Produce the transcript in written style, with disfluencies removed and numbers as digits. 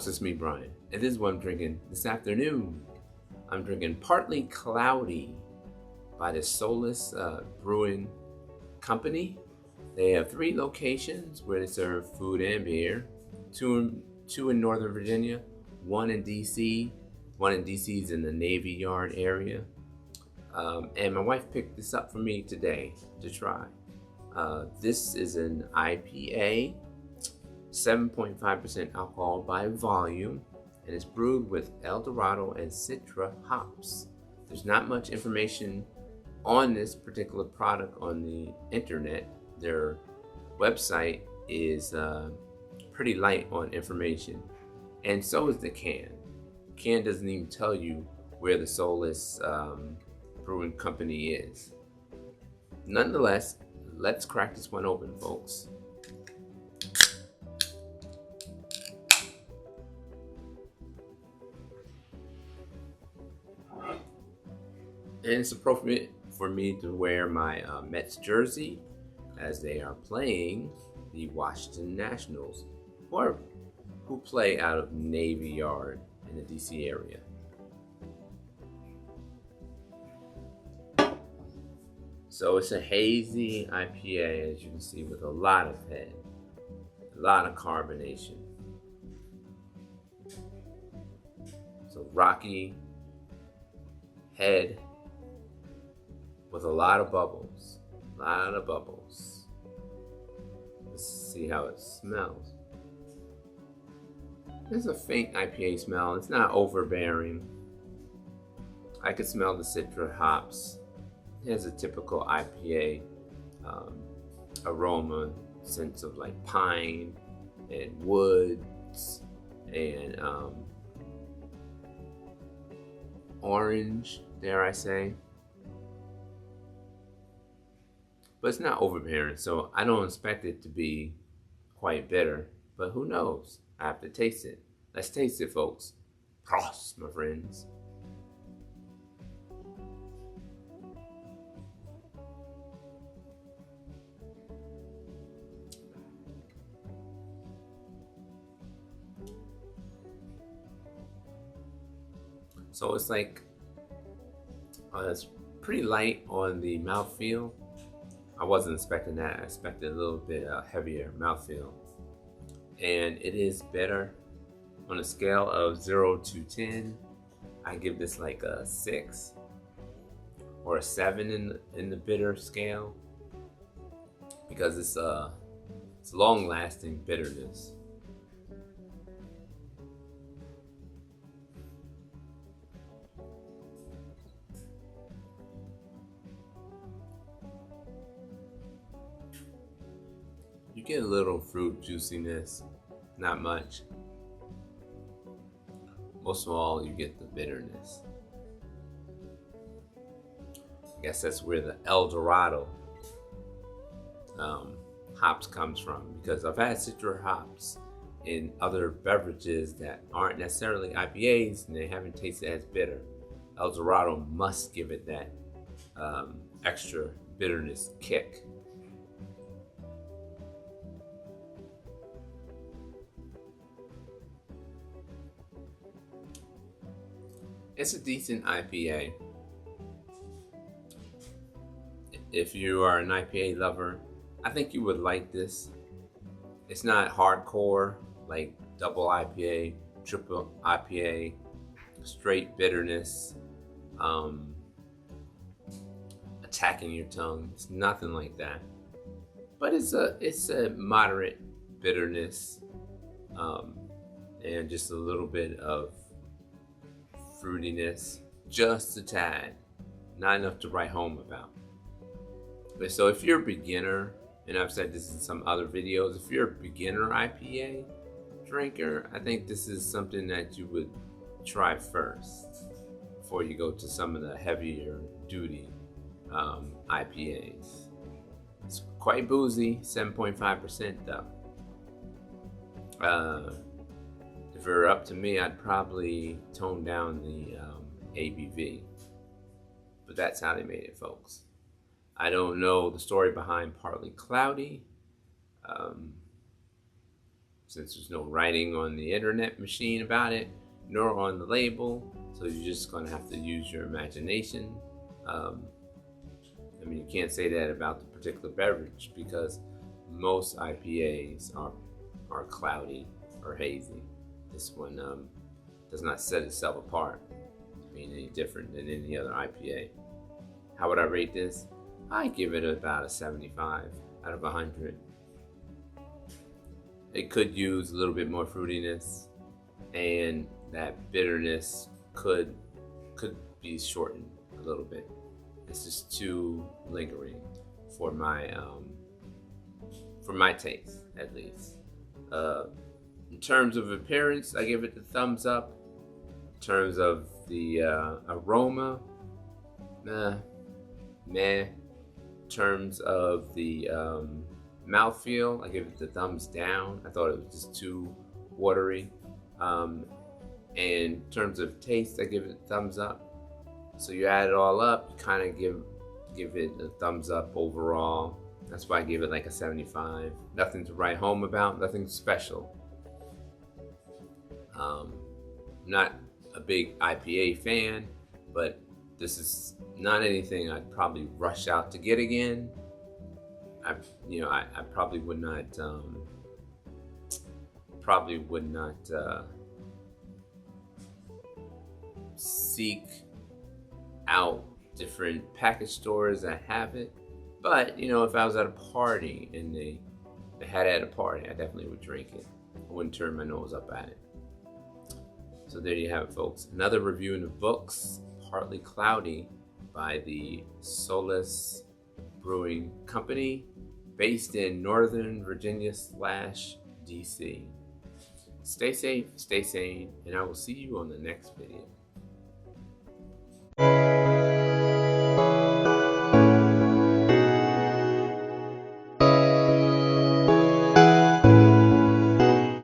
it's me, Brian, and this is what I'm drinking this afternoon. I'm drinking Partly Cloudy by the Solace Brewing Company. They have 3 locations where they serve food and beer. Two in Northern Virginia, one in DC. One in DC is in the Navy Yard area. And my wife picked this up for me today to try. This is an IPA, 7.5% alcohol by volume, and it's brewed with El Dorado and Citra hops. There's not much information on this particular product on the internet. Their website is pretty light on information, and so is the can. Can doesn't even tell you where the Solace Brewing Company is. Nonetheless, let's crack this one open, folks. And it's appropriate for me to wear my Mets jersey as they are playing the Washington Nationals, who play out of Navy Yard in the DC area. So it's a hazy IPA, as you can see, with a lot of head, a lot of carbonation. So rocky head with a lot of bubbles, Let's see how it smells. There's a faint IPA smell. It's not overbearing. I could smell the Citra hops. It has a typical IPA aroma, sense of like pine and woods and orange, dare I say. But it's not overbearing, so I don't expect it to be quite bitter. But who knows? I have to taste it. Let's taste it, folks. Prost, my friends. So it's like, it's pretty light on the mouthfeel. I wasn't expecting that. I expected a little bit heavier mouthfeel. And it is better on a scale of 0 to 10. I give this like a 6 or a 7 in the bitter scale, because it's long-lasting bitterness. You get a little fruit juiciness, not much. Most of all, you get the bitterness. I guess that's where the El Dorado hops comes from, because I've had Citra hops in other beverages that aren't necessarily IPAs and they haven't tasted as bitter. El Dorado must give it that extra bitterness kick. It's a decent IPA. If you are an IPA lover, I think you would like this. It's not hardcore like double IPA, triple IPA, straight bitterness, attacking your tongue. It's nothing like that. But it's a moderate bitterness, and just a little bit of fruitiness, just a tad, not enough to write home about. But so if you're a beginner, and I've said this in some other videos, if you're a beginner IPA drinker, I think this is something that you would try first before you go to some of the heavier duty IPAs. It's quite boozy, 7.5% though. If it were up to me, I'd probably tone down the ABV. But that's how they made it, folks. I don't know the story behind Partly Cloudy. since there's no writing on the internet machine about it, nor on the label. So you're just going to have to use your imagination. I mean, you can't say that about the particular beverage because most IPAs are cloudy or hazy. This one does not set itself apart as being any different than any other IPA. How would I rate this? I give it about a 75 out of 100. It could use a little bit more fruitiness, and that bitterness could be shortened a little bit. It's just too lingering for my taste, at least. In terms of appearance, I give it the thumbs up. In terms of the aroma, meh. In terms of the mouthfeel, I give it the thumbs down. I thought it was just too watery. And in terms of taste, I give it a thumbs up. So you add it all up, you kind of give it a thumbs up overall. That's why I give it like a 75. Nothing to write home about, nothing special. I'm not a big IPA fan, but this is not anything I'd probably rush out to get again. I probably would not seek out different package stores that have it. But if I was at a party and they had it at a party, I definitely would drink it. I wouldn't turn my nose up at it. So there you have it, folks. Another review in the books, Partly Cloudy, by the Solace Brewing Company, based in Northern Virginia / DC. Stay safe, stay sane, and I will see you on the next video.